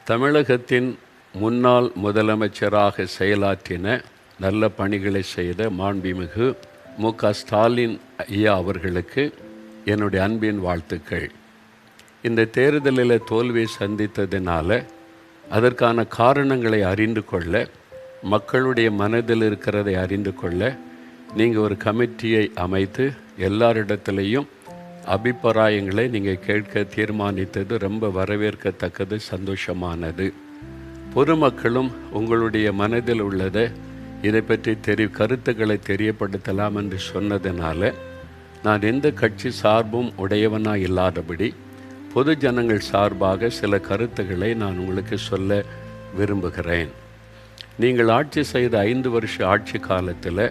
தமிழகத்தின் முன்னாள் முதலமைச்சராக செயலாற்றின நல்ல பணிகளை செய்த மாண்புமிகு மு.க.ஸ்டாலின் ஐயா அவர்களுக்கு என்னுடைய அன்பின் வாழ்த்துக்கள். இந்த தேர்தலில் தோல்வியை சந்தித்ததினால அதற்கான காரணங்களை அறிந்து கொள்ள, மக்களுடைய மனதில் இருக்கிறதை அறிந்து கொள்ள நீங்கள் ஒரு கமிட்டியை அமைத்து எல்லாரிடத்துலையும் அபிப்பிராயங்களை நீங்கள் கேட்க தீர்மானித்தது ரொம்ப வரவேற்கத்தக்கது, சந்தோஷமானது. பொதுமக்களும் உங்களுடைய மனதில் உள்ளதை இதை பற்றி கருத்துக்களை தெரியப்படுத்தலாம் என்று சொன்னதுனால நான் எந்த கட்சி சார்பும் உடையவனாக இல்லாதபடி பொது ஜனங்கள் சார்பாக சில கருத்துக்களை நான் உங்களுக்கு சொல்ல விரும்புகிறேன். நீங்கள் ஆட்சி செய்த 5 வருஷ ஆட்சி காலத்தில்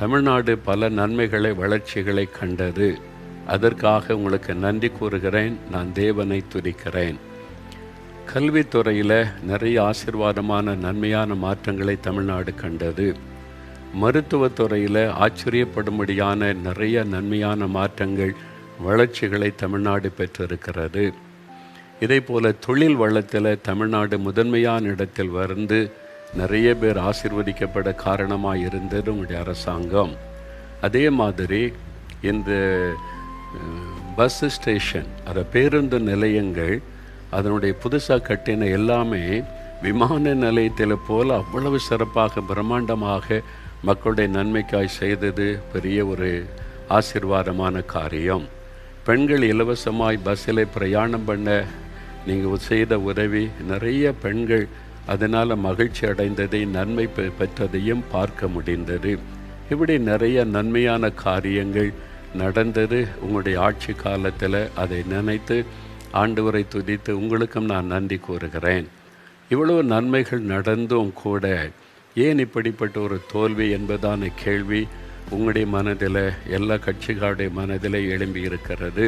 தமிழ்நாடு பல நன்மைகளை, வளர்ச்சிகளை கண்டது. அதற்காக உங்களுக்கு நன்றி கூறுகிறேன். நான் தேவனை துதிக்கிறேன். கல்வித்துறையில் நிறைய ஆசீர்வாதமான நன்மையான மாற்றங்களை தமிழ்நாடு கண்டது. மருத்துவத்துறையில் ஆச்சரியப்படும்படியான நிறைய நன்மையான மாற்றங்கள், வளர்ச்சிகளை தமிழ்நாடு பெற்றிருக்கிறது. இதே போல் தொழில் வளத்தில் தமிழ்நாடு முதன்மையான இடத்தில் வந்து நிறைய பேர் ஆசீர்வதிக்கப்பட காரணமாக இருந்தது உங்களுடைய அரசாங்கம். அதே மாதிரி இந்த பஸ் ஸ்டேஷன், அதை பேருந்து நிலையங்கள், அதனுடைய புதுசாக கட்டின எல்லாமே விமான நிலையத்தில் போல் அவ்வளவு சிறப்பாக பிரம்மாண்டமாக மக்களுடைய நன்மைக்காய் செய்தது பெரிய ஒரு ஆசீர்வாதமான காரியம். பெண்கள் இலவசமாய் பஸ்ஸில் பிரயாணம் பண்ண நீங்கள் செய்த உதவி, நிறைய பெண்கள் அதனால் மகிழ்ச்சி அடைந்ததை, நன்மை பெற்றதையும் பார்க்க முடிந்தது. இப்படி நிறைய நன்மையான காரியங்கள் நடந்தது உங்களுடைய ஆட்சி காலத்தில். அதை நினைத்து ஆண்டவரை துதித்து உங்களுக்கும் நான் நன்றி கூறுகிறேன். இவ்வளவு நன்மைகள் நடந்தும் கூட ஏன் இப்படிப்பட்ட ஒரு தோல்வி என்பதான கேள்வி உங்களுடைய மனதில், எல்லா கட்சிகளுடைய மனதில் எழும்பி இருக்கிறது.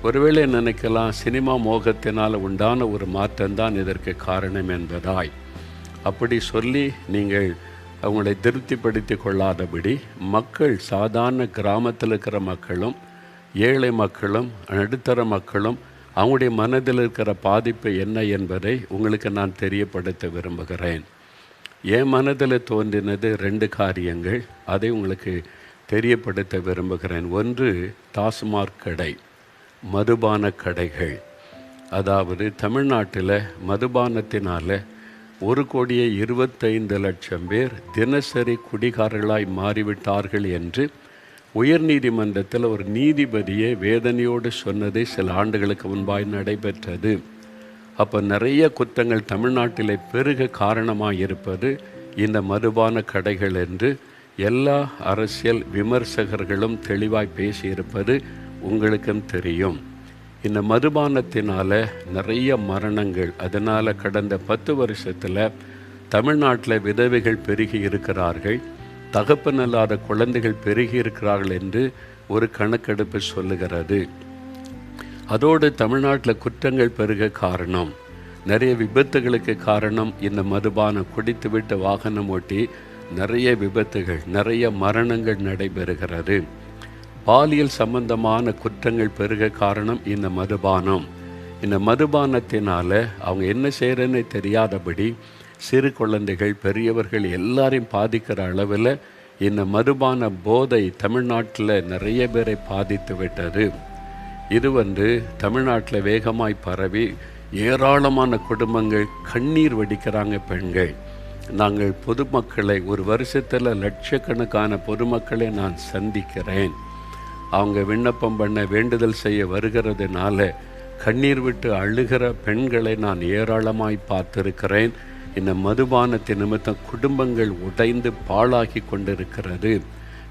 ஒருவேளை நினைக்கலாம், சினிமா மோகத்தினால் உண்டான ஒரு மாற்றம்தான் இதற்கு காரணம் என்பதாய். அப்படி சொல்லி நீங்கள் அவங்களை திருப்திப்படுத்தி கொள்ளாதபடி, மக்கள், சாதாரண கிராமத்தில் இருக்கிற மக்களும், ஏழை மக்களும், நடுத்தர மக்களும் அவங்களுடைய மனதில் இருக்கிற பாதிப்பு என்ன என்பதை உங்களுக்கு நான் தெரியப்படுத்த விரும்புகிறேன். என் மனதில் தோன்றினது 2 காரியங்கள். அதை உங்களுக்கு தெரியப்படுத்த விரும்புகிறேன். ஒன்று, டாஸ்மாக் கடை, மதுபான கடைகள். அதாவது தமிழ்நாட்டில் மதுபானத்தினால் 1,25,00,000 பேர் தினசரி குடிகாரர்களாய் மாறிவிட்டார்கள் என்று உயர்நீதிமன்றத்தில் ஒரு நீதிபதியை வேதனையோடு சொன்னதை சில ஆண்டுகளுக்கு முன்பாய் நடைபெற்றது. அப்போ நிறைய குற்றங்கள் தமிழ்நாட்டில் பெருக காரணமாக இருப்பது இந்த மதுபான கடைகள் என்று எல்லா அரசியல் விமர்சகர்களும் தெளிவாய் பேசியிருப்பது உங்களுக்கும் தெரியும். இந்த மதுபானத்தினால் நிறைய மரணங்கள், அதனால் கடந்த 10 வருஷத்தில் தமிழ்நாட்டில் விதவைகள் பெருகி இருக்கிறார்கள், தகப்பனில்லாத குழந்தைகள் பெருகி இருக்கிறார்கள் என்று ஒரு கணக்கெடுப்பு சொல்லுகிறது. அதோடு தமிழ்நாட்டில் குற்றங்கள் பெருக காரணம், நிறைய விபத்துகளுக்கு காரணம் இந்த மதுபானம். குடித்துவிட்டு வாகனம் ஓட்டி நிறைய விபத்துகள், நிறைய மரணங்கள் நடைபெறுகிறது. பாலியல் சம்பந்தமான குற்றங்கள் பெருக காரணம் இந்த மதுபானம். இந்த மதுபானத்தினால் அவங்க என்ன செய்கிறேன்னு தெரியாதபடி சிறு குழந்தைகள், பெரியவர்கள் எல்லாரையும் பாதிக்கிற அளவில் இந்த மதுபான போதை தமிழ்நாட்டில் நிறைய பேரை பாதித்து விட்டது. இது தமிழ்நாட்டில் வேகமாய் பரவி ஏராளமான குடும்பங்கள் கண்ணீர் வடிக்கிறாங்க. பெண்கள், நாங்கள் பொதுமக்களை, ஒரு வருஷத்தில் லட்சக்கணக்கான பொதுமக்களை நான் சந்திக்கிறேன். அவங்க விண்ணப்பம் பண்ண, வேண்டுதல் செய்ய வருகிறதுனால கண்ணீர் விட்டு அழுகிற பெண்களை நான் ஏராளமாய் பார்த்திருக்கிறேன். இந்த மதுபானத்தின் நிமித்தம் குடும்பங்கள் உடைந்து பாழாகி கொண்டிருக்கிறது.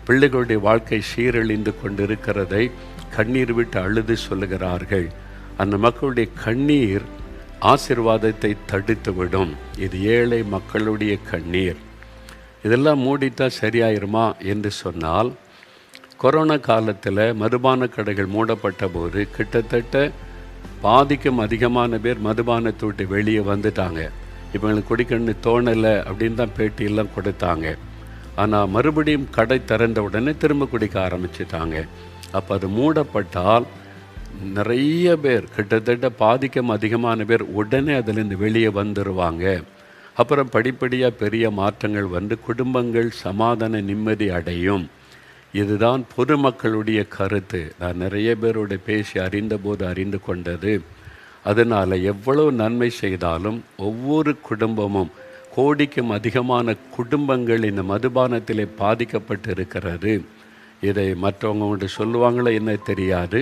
பிள்ளைகளுடைய வாழ்க்கை சீரழிந்து கொண்டிருக்கிறதை கண்ணீர் விட்டு அழுது சொல்லுகிறார்கள். அந்த மக்களுடைய கண்ணீர் ஆசீர்வாதத்தை தடுத்துவிடும். இது ஏழை மக்களுடைய கண்ணீர். இதெல்லாம் மூடிட்டா சரியாயிருமா என்று சொன்னால், கொரோனா காலத்தில் மதுபான கடைகள் மூடப்பட்ட போது கிட்டத்தட்ட பாதிக்கும் அதிகமான பேர் மதுபானத்தை விட்டு வெளியே வந்துட்டாங்க. இப்போ எங்களுக்கு குடிக்கணும்னு தோணலை அப்படின்னு தான் பேட்டியெல்லாம் கொடுத்தாங்க. ஆனால் மறுபடியும் கடை திறந்த உடனே திரும்ப குடிக்க ஆரம்பிச்சிட்டாங்க. அப்போ அது மூடப்பட்டால் நிறைய பேர், கிட்டத்தட்ட பாதிக்கும் அதிகமான பேர் உடனே அதிலிருந்து வெளியே வந்துடுவாங்க. அப்புறம் படிப்படியாக பெரிய மாற்றங்கள் வந்து குடும்பங்கள் சமாதான நிம்மதி அடையும். இதுதான் பொதுமக்களுடைய கருத்து. நான் நிறைய பேரோட பேசி அறிந்தபோது அறிந்து கொண்டது. அதனால் எவ்வளவு நன்மை செய்தாலும் ஒவ்வொரு குடும்பமும், கோடிக்கும் அதிகமான குடும்பங்கள் இந்த மதுபானத்திலே பாதிக்கப்பட்டு இருக்கிறது. இதை மற்றவங்க சொல்லுவாங்களோ என்ன தெரியாது.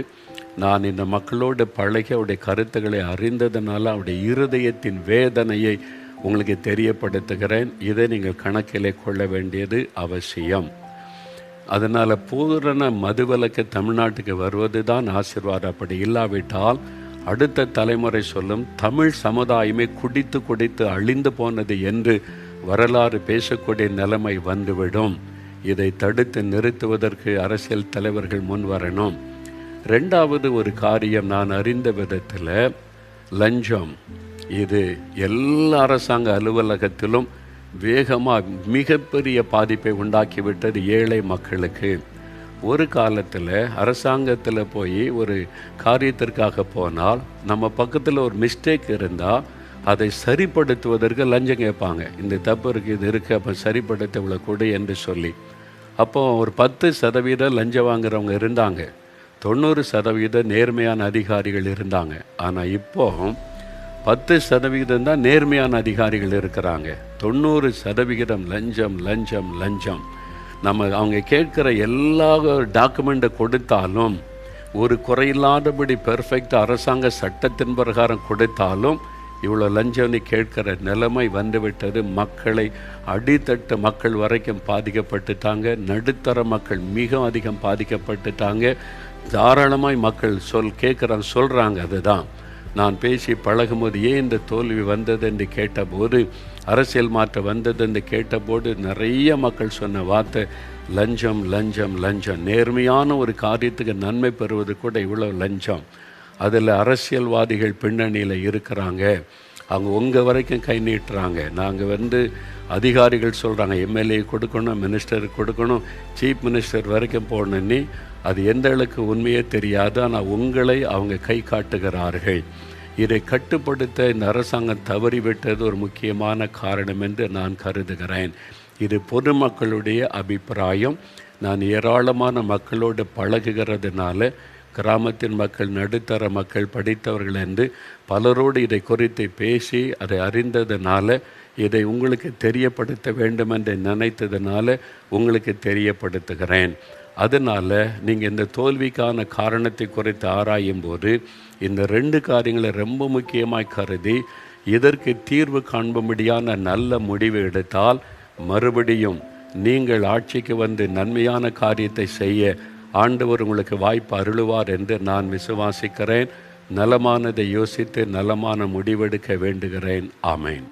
நான் இந்த மக்களோடு பழகி அவருடைய கருத்துக்களை அறிந்ததுனால அவருடைய இருதயத்தின் வேதனையை உங்களுக்கு தெரியப்படுத்துகிறேன். இதை நீங்கள் கணக்கிலே கொள்ள வேண்டியது அவசியம். அதனால் பூரண மதுவிலக்கு தமிழ்நாட்டுக்கு வருவது தான் ஆசீர்வாதம். அப்படி இல்லாவிட்டால் அடுத்த தலைமுறை சொல்லும், தமிழ் சமுதாயமே குடித்து குடித்து அழிந்து போனது என்று வரலாறு பேசக்கூடிய நிலைமை வந்துவிடும். இதை தடுத்து நிறுத்துவதற்கு அரசியல் தலைவர்கள் முன் வரணும். ரெண்டாவது ஒரு காரியம், நான் அறிந்த விதத்தில் லஞ்சம். இது எல்லா அரசாங்க அலுவலகத்திலும் வேகமாக மிகப்பெரிய பாதிப்பை உண்டாக்கிவிட்டது ஏழை மக்களுக்கு. ஒரு காலத்தில் அரசாங்கத்தில் போய் ஒரு காரியத்திற்காக போனால் நம்ம பக்கத்தில் ஒரு மிஸ்டேக் இருந்தால் அதை சரிப்படுத்துவதற்கு லஞ்சம் கேட்பாங்க. இந்த தப்பு இருக்குது, இது இருக்குது, அப்போ சரிப்படுத்த இவ்வளோ கொடு என்று சொல்லி. அப்போ ஒரு 10% லஞ்சம் வாங்குறவங்க இருந்தாங்க, 90% நேர்மையான அதிகாரிகள் இருந்தாங்க. ஆனால் இப்போ 10% தான் நேர்மையான அதிகாரிகள் இருக்கிறாங்க. 90% லஞ்சம் லஞ்சம் லஞ்சம். நம்ம அவங்க கேட்குற எல்லா டாக்குமெண்ட்டை கொடுத்தாலும், ஒரு குறையில்லாதபடி பெர்ஃபெக்ட் அரசாங்க சட்டத்தின் பிரகாரம் கொடுத்தாலும் இவ்வளோ லஞ்சம்னு கேட்குற நிலைமை வந்துவிட்டது. மக்களை அடித்தட்டு மக்கள் வரைக்கும் பாதிக்கப்பட்டுட்டாங்க. நடுத்தர மக்கள் மிக அதிகம் பாதிக்கப்பட்டுட்டாங்க. தாராளமாய் மக்கள் சொல்கிறாங்க. அதுதான் நான் பேசி பழகும்போது ஏன் இந்த தோல்வி வந்தது என்று கேட்டபோது, அரசியல் மாற்றம் வந்தது என்று கேட்டபோது நிறைய மக்கள் சொன்ன வார்த்தை லஞ்சம் லஞ்சம் லஞ்சம். நேர்மையான ஒரு காரியத்துக்கு நன்மை பெறுவது கூட இவ்வளோ லஞ்சம். அதில் அரசியல்வாதிகள் பின்னணியில் இருக்கிறாங்க. அவங்க உங்கள் வரைக்கும் கை நீட்டுறாங்க. நாங்கள் அதிகாரிகள் சொல்கிறாங்க எம்எல்ஏ கொடுக்கணும், மினிஸ்டர் கொடுக்கணும், சீஃப் மினிஸ்டர் வரைக்கும் போகணுன்னு. அது எந்த அளவுக்கு உண்மையே தெரியாது. ஆனால் உங்களை அவங்க கை காட்டுகிறார்கள். இதை கட்டுப்படுத்த இந்த அரசாங்கம் தவறிவிட்டது ஒரு முக்கியமான காரணம் என்று நான் கருதுகிறேன். இது பொதுமக்களுடைய அபிப்பிராயம். நான் ஏராளமான மக்களோடு பழகுகிறதுனால, கிராமத்தின் மக்கள், நடுத்தர மக்கள், படித்தவர்கள் என்று பலரோடு இதை குறித்து பேசி அதை அறிந்ததுனால, இதை உங்களுக்கு தெரியப்படுத்த வேண்டும் என்று நினைத்ததுனால உங்களுக்கு தெரியப்படுத்துகிறேன். அதனால் நீங்கள் இந்த தோல்விக்கான காரணத்தை குறித்து ஆராயும் போது இந்த 2 காரியங்களை ரொம்ப முக்கியமாக கருதி இதற்கு தீர்வு காண்பும்படியான நல்ல முடிவு எடுத்தால் மறுபடியும் நீங்கள் ஆட்சிக்கு வந்து நன்மையான காரியத்தை செய்ய ஆண்டவர் உங்களுக்கு வாய்ப்பு அருளுவார் என்று நான் விசுவாசிக்கிறேன். நலமானதை யோசித்து நலமான முடிவெடுக்க வேண்டுகிறேன். ஆமேன்.